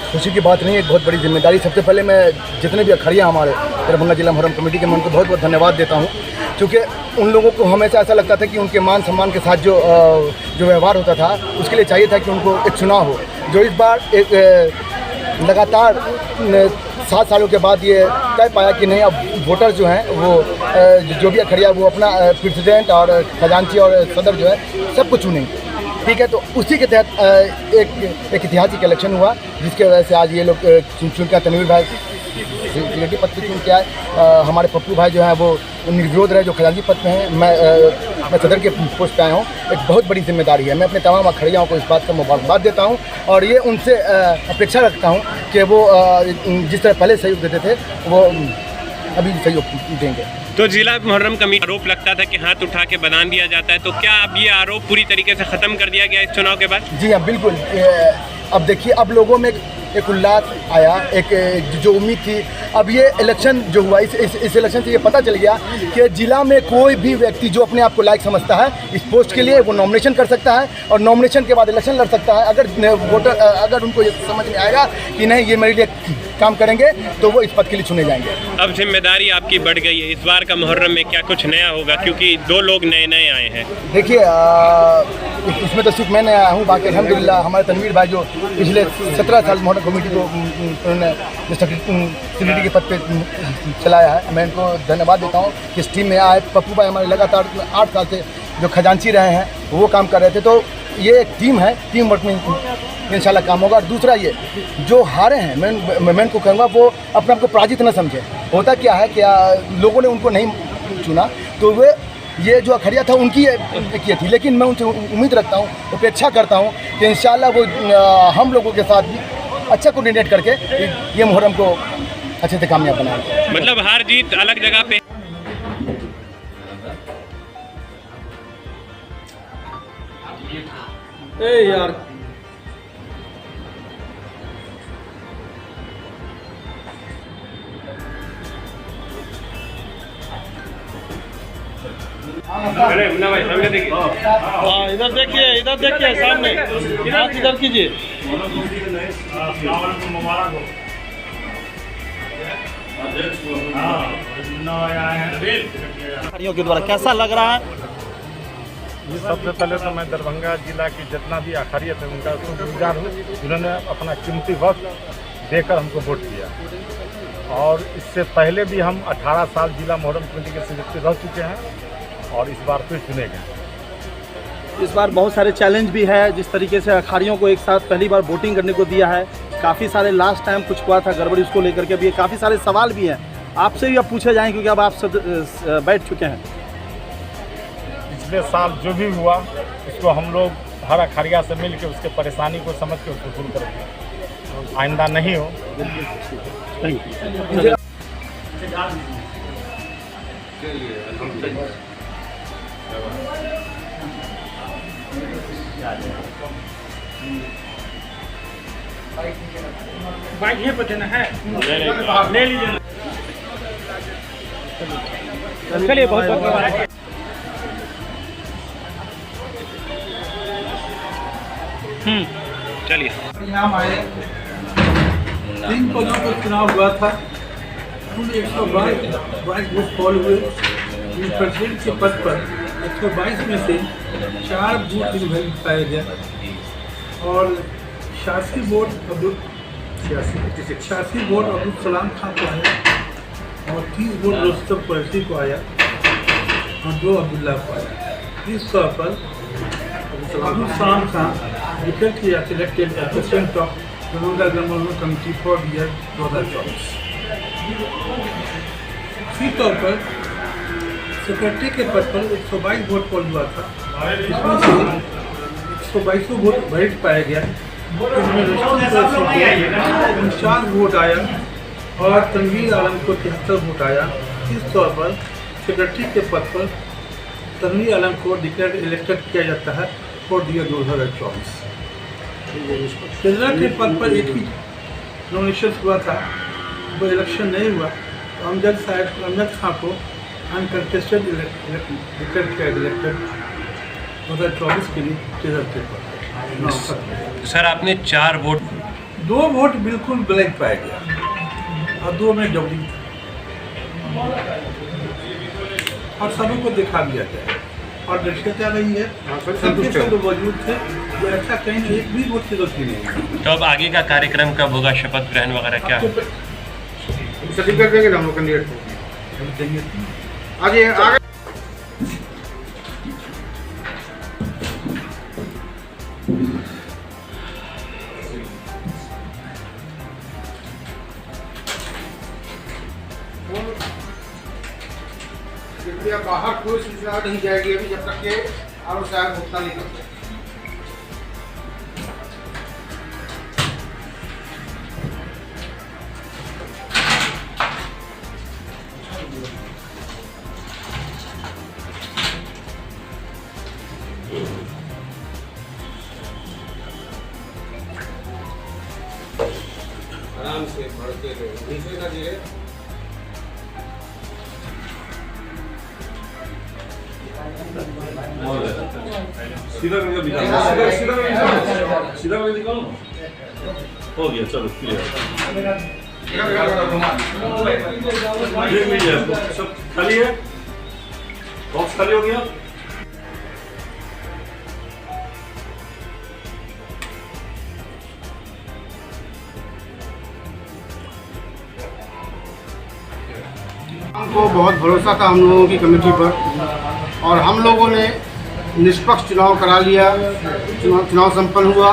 खुशी की बात नहीं है, एक बहुत बड़ी जिम्मेदारी। सबसे पहले मैं जितने भी अखाड़ियाँ हमारे दरभंगा जिला मुहर्रम कमेटी के, मैं उनको बहुत बहुत धन्यवाद देता हूँ, क्योंकि उन लोगों को हमेशा ऐसा लगता था कि उनके मान सम्मान के साथ जो व्यवहार होता था, उसके लिए चाहिए था कि उनको एक चुनाव हो। जो इस बार एक लगातार 7 सालों के बाद ये तय पाया कि नहीं, अब वोटर जो हैं वो जो भी अखाड़िया वो अपना प्रेसिडेंट और खजांची और सदर जो है सबको चुनेंगे। ठीक है, तो उसी के तहत एक ऐतिहासिक इलेक्शन हुआ, जिसके वजह से आज ये लोग चुन के तनवीर भाई सेक्रेटरी पद पर चुन के आए। हमारे पप्पू भाई जो हैं वो निर्विरोध रहे, जो खजांची पद पे हैं। मैं सदर के पोस्ट पे आया हूँ। एक बहुत बड़ी जिम्मेदारी है। मैं अपने तमाम अखाड़ियों को इस बात का मुबारकबाद देता हूँ और ये उनसे अपेक्षा रखता हूँ कि वो जिस तरह पहले सहयोग देते थे वो अभी सहयोग देंगे। तो जिला मुहर्रम कमेटी आरोप लगता था कि हाथ उठा के बयान दिया जाता है, तो क्या अब ये आरोप पूरी तरीके से ख़त्म कर दिया गया इस चुनाव के बाद? जी हाँ, बिल्कुल। अब देखिए, अब लोगों में एक उल्लास आया, एक जो उम्मीद थी। अब ये इलेक्शन जो हुआ, इस इलेक्शन से ये पता चल गया कि जिला में कोई भी व्यक्ति जो अपने आप को लायक समझता है इस पोस्ट के लिए, वो नॉमिनेशन कर सकता है और नॉमिनेशन के बाद इलेक्शन लड़ सकता है। अगर वोटर अगर उनको ये समझ में आएगा कि नहीं, ये मेरे लिए काम करेंगे, तो वो इस पद के लिए चुने जाएंगे। अब जिम्मेदारी आपकी बढ़ गई है। इस बार का मुहर्रम में क्या कुछ नया होगा, क्योंकि 2 लोग नए आए हैं? देखिए, इसमें तो सिर्फ मैं नया आया हूँ, बाकी अल्हम्दुलिल्लाह हमारे तनवीर भाई जो पिछले 17 साल मुहर्रम कमेटी को उन्होंने सेक्रेटरी के पद पे चलाया है, मैं इनको धन्यवाद देता हूँ कि इस टीम में आए। पप्पू भाई हमारे लगातार 8 साल से जो खजांची रहे हैं वो काम कर रहे थे। तो ये एक टीम है, टीम वर्क में इंशाल्लाह काम होगा। और दूसरा, ये जो हारे हैं, मैं उनको कहूँगा वो अपने आप को पराजित न समझे। होता क्या है कि लोगों ने उनको नहीं चुना, तो वे ये जो अखाड़िया था उनकी ये थी, लेकिन मैं उनसे उम्मीद रखता हूँ, अपेक्षा करता हूँ कि इंशाल्लाह वो हम लोगों के साथ भी अच्छा कोऑर्डिनेट करके ये मुहर्रम को अच्छे से कामयाब बनाएंगे। मतलब हार जीत अलग जगह पे। यार इधर देखिए सामने, हाथ इधर कीजिए। के द्वारा कैसा लग रहा है? ये सबसे पहले तो मैं दरभंगा जिला की जितना भी अखाड़िया थे उनका शुक्रगुजार हूँ। उन्होंने अपना कीमती वक्त देकर हमको वोट दिया, और इससे पहले भी हम 18 साल जिला मुहर्रम कमेटी के सदस्य रह चुके हैं और इस बार फिर चुने गए। इस बार बहुत सारे चैलेंज भी है, जिस तरीके से अखाड़ियों को एक साथ पहली बार वोटिंग करने को दिया है। काफ़ी सारे लास्ट टाइम कुछ हुआ था गड़बड़ी, उसको लेकर के भी काफ़ी सारे सवाल भी हैं। आपसे भी अब पूछे जाएँ, क्योंकि अब आप बैठ चुके हैं। पिछले साल जो भी हुआ उसको हम लोग हर अखाड़िया से मिल के उसके परेशानी को समझ के उसको दूर करेंगे, आइंदा नहीं हो। बाइक ये पता है, ले लीजिए। चलिए बहुत बहुत चलिए। परिणाम आए। 3 पदों पर चुनाव हुआ था। कुल 122 वोट पोल हुए। प्रेसिडेंट के पद पर 122 में से 4 वोट इनवैलिड पाया गया और 86 वोट अब्दुल सलाम खान को आया और 30 वोट रुस्तम कुरैशी को आया और 2 अब्दुल्ला को आया। इस तौर पर अब्दुल सलाम खान डिक्लेयर किया selected as president of Darbhanga जिला कमेटी फॉर ईयर 2024। इसी तौर पर सेक्रेटरी के पद पर 122 वोट पोल हुआ था। इसमें से 122 वोट वैलिड पाया गया। इसमें रुस्तम कुरैशी को 49 वोट आया और तनवीर आलम को 73 वोट आया। इस तौर पर सेक्रेटरी के पद पर तनवीर आलम को डिक्लेयर इलेक्टेड किया जाता है फॉर ईयर 2024। ट्रेजरर के पद पर एक ही नॉमिनेशन हुआ था, वो इलेक्शन नहीं हुआ। तो अमजद खां को अनकंटेस्टेड डिक्लेयर किया इलेक्टेड 2024 के लिए ट्रेजरर के पद। सर आपने 4 वोट 2 वोट बिल्कुल ब्लैंक पाया गया और 2 में डबलिंग और सभी को दिखा दिया गया और दृश्यता रही है। सबके सब मौजूद थे, जो ऐसा कहीं एक भी वोट की गलती नहीं। तो अब आगे का कार्यक्रम कब होगा, शपथ ग्रहण वगैरह क्या? सभी कर देंगे ना हम लोग कैंडिडेट को आगे आगे। बाहर कोई सूचना नहीं जाएगी अभी जब तक के आवश्यक भुगतान नहीं करते। आराम से बढ़ते रहो, नीचे ना गिरे। सीधा निकालो। हो गया, चलो क्लियर। सब खाली है, बॉक्स खाली हो गया। हमको बहुत भरोसा था हम लोगों की कमेटी पर और हम लोगों ने निष्पक्ष चुनाव करा लिया। चुनाव संपन्न हुआ।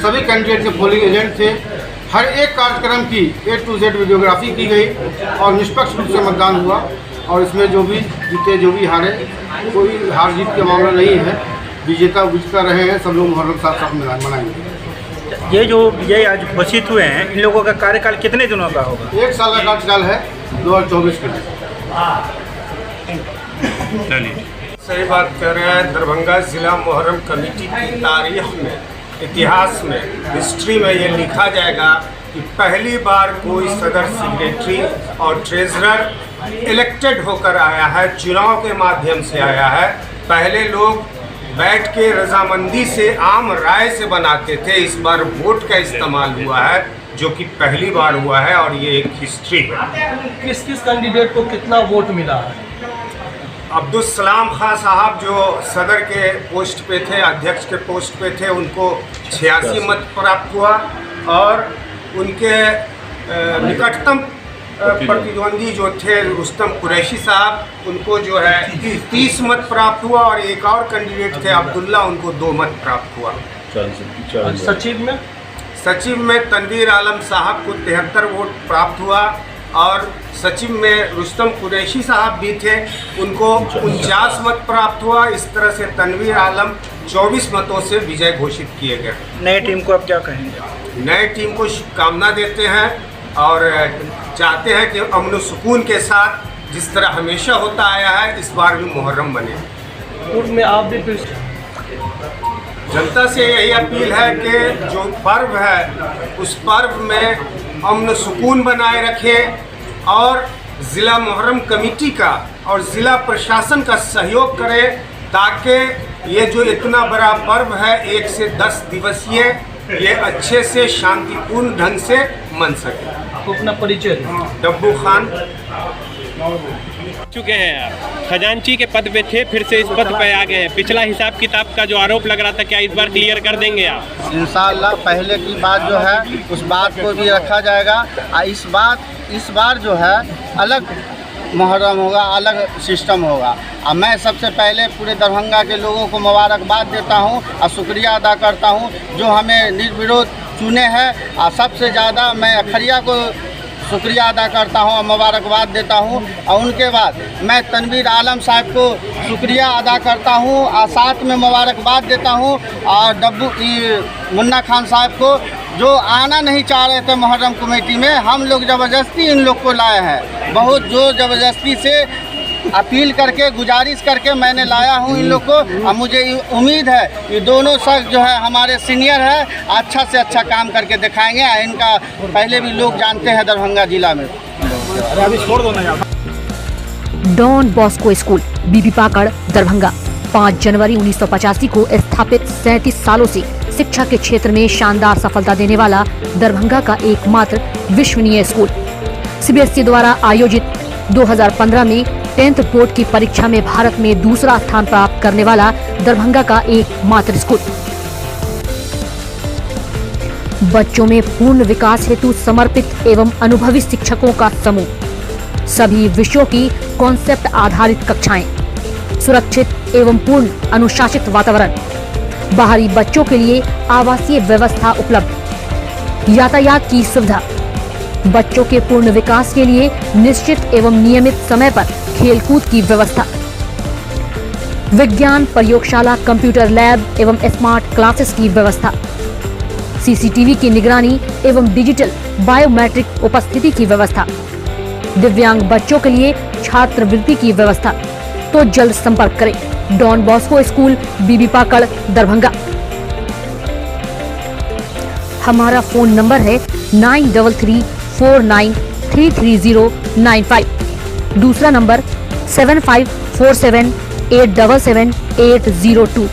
सभी कैंडिडेट के पोलिंग एजेंट थे। हर एक कार्यक्रम की A to Z वीडियोग्राफी की गई और निष्पक्ष रूप से मतदान हुआ और इसमें जो भी जीते जो भी हारे, कोई हार जीत का मामला नहीं है। विजेता विजेता रहे हैं, सब लोग मुहर्रम साथ साथ मनाएंगे। ये जो विजय आज घोषित हुए हैं, इन लोगों का कार्यकाल कितने दिनों का होगा? 1 साल का कार्यकाल है 2024 के लिए। चलिए। सही बात कह रहे हैं। दरभंगा जिला मुहर्रम कमेटी की तारीख में, इतिहास में, हिस्ट्री में ये लिखा जाएगा कि पहली बार कोई सदर सेक्रेटरी और ट्रेजरर इलेक्टेड होकर आया है, चुनाव के माध्यम से आया है। पहले लोग बैठ के रजामंदी से आम राय से बनाते थे, इस बार वोट का इस्तेमाल हुआ है जो कि पहली बार हुआ है और ये एक हिस्ट्री है। किस किस कैंडिडेट को कितना वोट मिला है? अब्दुल सलाम खान साहब जो सदर के पोस्ट पे थे, अध्यक्ष के पोस्ट पे थे, उनको 86 मत प्राप्त हुआ और उनके निकटतम प्रतिद्वंदी जो थे रुस्तम कुरैशी साहब, उनको जो है 30 मत प्राप्त हुआ और एक और कैंडिडेट थे अब्दुल्ला, उनको 2 मत प्राप्त हुआ। सचिव में तनवीर आलम साहब को 73 वोट प्राप्त हुआ और सचिव में रुस्तम कुरैशी साहब भी थे, उनको 49 मत प्राप्त हुआ। इस तरह से तनवीर आलम 24 मतों से विजय घोषित किए गए। नए टीम को आप क्या कहेंगे? नए टीम को शुभकामना देते हैं और चाहते हैं कि अमन सुकून के साथ जिस तरह हमेशा होता आया है इस बार भी मुहर्रम बने। पूर्व में आप भी फिर जनता से यही अपील है कि जो पर्व है उस पर्व में अमन सुकून बनाए रखें और ज़िला मुहर्रम कमेटी का और ज़िला प्रशासन का सहयोग करें ताकि ये जो इतना बड़ा पर्व है 1 से 10 दिवसीय ये अच्छे से शांतिपूर्ण ढंग से मन सके। आपको अपना परिचय दें। डब्बू खान चुके हैं आप खजांची के पद पे थे, फिर से इस पद पे आ गए हैं। पिछला हिसाब किताब का जो आरोप लग रहा था, क्या इस बार क्लियर कर देंगे आप? इंशाअल्लाह पहले की बात जो है उस बात को भी रखा जाएगा और इस बार जो है अलग मुहर्रम होगा, अलग सिस्टम होगा। और मैं सबसे पहले पूरे दरभंगा के लोगों को मुबारकबाद देता हूं और शुक्रिया अदा करता हूं जो हमें निर्विरोध चुने हैं। और सबसे ज़्यादा मैं अखरिया को शुक्रिया अदा करता हूं और मुबारकबाद देता हूं। और उनके बाद मैं तनवीर आलम साहब को शुक्रिया अदा करता हूं और साथ में मुबारकबाद देता हूं। और मुन्ना खान साहब को जो आना नहीं चाह रहे थे मुहर्रम कमेटी में, हम लोग ज़बरदस्ती इन लोग को लाए हैं। बहुत जोर ज़बरदस्ती से अपील करके गुजारिश करके मैंने लाया हूं इन लोग को। और मुझे उम्मीद है कि दोनों शख्स जो है हमारे सीनियर है, अच्छा से अच्छा काम करके दिखाएंगे। इनका पहले भी लोग जानते हैं दरभंगा जिला में। डॉन बॉस्को स्कूल बीबी पाकड़ दरभंगा 5 जनवरी 1985 को स्थापित 37 सालों से शिक्षा के क्षेत्र में शानदार सफलता देने वाला दरभंगा का एकमात्र विश्वसनीय स्कूल। सीबीएसई द्वारा आयोजित 2015 में 10th बोर्ड की परीक्षा में भारत में दूसरा स्थान प्राप्त करने वाला दरभंगा का एकमात्र स्कूल। बच्चों में पूर्ण विकास हेतु समर्पित एवं अनुभवी शिक्षकों का समूह, सभी विषयों की कॉन्सेप्ट आधारित कक्षाएं, सुरक्षित एवं पूर्ण अनुशासित वातावरण, बाहरी बच्चों के लिए आवासीय व्यवस्था उपलब्ध, यातायात की सुविधा, बच्चों के पूर्ण विकास के लिए निश्चित एवं नियमित समय पर खेलकूद की व्यवस्था, विज्ञान प्रयोगशाला, कंप्यूटर लैब एवं स्मार्ट क्लासेस की व्यवस्था, सीसीटीवी की निगरानी एवं डिजिटल बायोमेट्रिक उपस्थिति की व्यवस्था, दिव्यांग बच्चों के लिए छात्रवृत्ति की व्यवस्था। तो जल्द संपर्क करें डॉन बॉस्को स्कूल बीबी पाकड़ दरभंगा। हमारा फोन नंबर है 9334933095। दूसरा नंबर 7547877802।